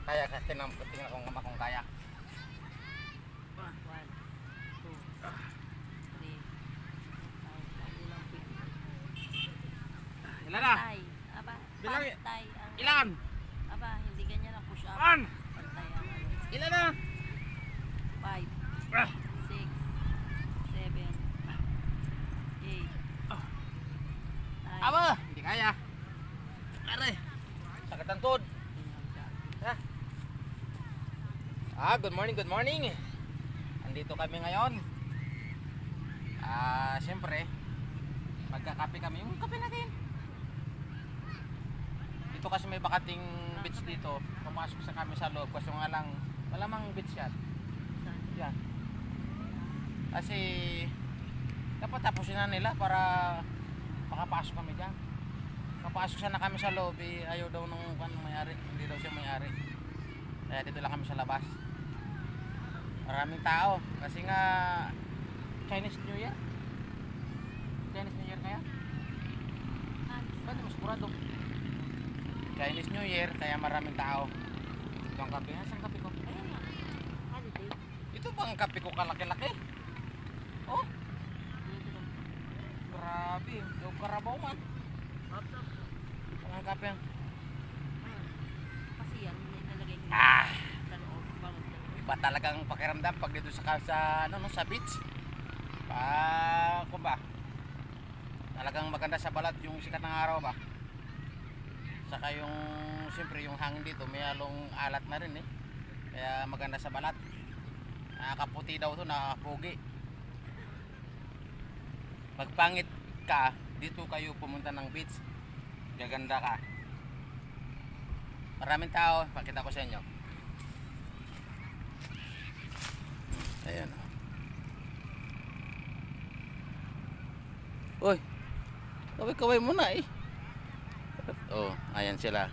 Kaya kasi tingnan kung kaya. 1, 2, 3, 4, 5. Ilan na? Pantay. Aba, Bilang, pantay ang... ilan? Aba, hindi ganyan ang push up. An? Pantay ang ano. Ilan na? 5, Ah. 6, 7, 8, 9. Aba, hindi kaya. Are. Sakit ang tuhod. Good morning, good morning. Andito kami ngayon. Siyempre, magkakape kami. Yung kape natin. Dito kasi may bakating beach dito. Pumasok sa kami sa loob kasi nga lang malamang beach yan. Yan. Kasi dapat tapusin na nila para makapasok kami dyan. Papasok sana kami sa loob, ayaw daw nung may-ari. Hindi daw siya may-ari. Kaya dito lang kami sa labas. Maraming tao kasi nga Chinese New Year. Chinese New Year kaya? Ba't mo sigurado? Chinese New Year kaya maraming tao. Ito ang kape. Saan kape ko? Ayan nga. Holiday. Ito bang kape ko kalaki-laki? Oh, grabe. Yung karabaw man. Ang kape yan. Kasi yan, nilagay ko sa loob. Iba talagang pakiramdam pag dito sa sa beach. Kung ba? Talagang maganda sa balat yung sikat ng araw ba? Saka yung siyempre yung hangin dito may halong alat na rin eh. Kaya maganda sa balat. Nakakaputi daw to, nakakapugi. Magpangit ka, dito kayo pumunta ng beach. Gaganda ka. Maraming tao, pakita ko sa inyo. Ayan. Uy, kaway-kaway muna eh. Oh, ayan sila.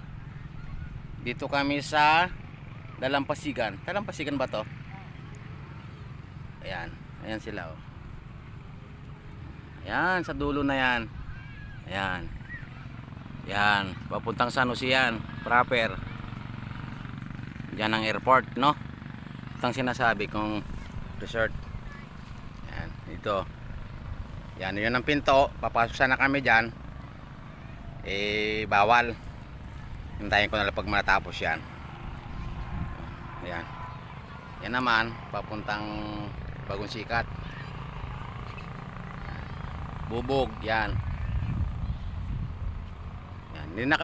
Dito kami sa Dalampasigan. Dalampasigan ba to? Ayan, ayan sila oh. Ayan, sa dulo na yan. Ayan. Yan, papuntang San Jose yan, proper. Diyan ang airport, no? Ito ang sinasabi kong resort. Yan, dito. Yan, yun ang pinto. Papasok sana kami dyan. Bawal. Hintayin ko na lang pag matapos yan. Yan. Yan naman, papuntang Bagong Sikat. Bubog, yan. Yan, hindi na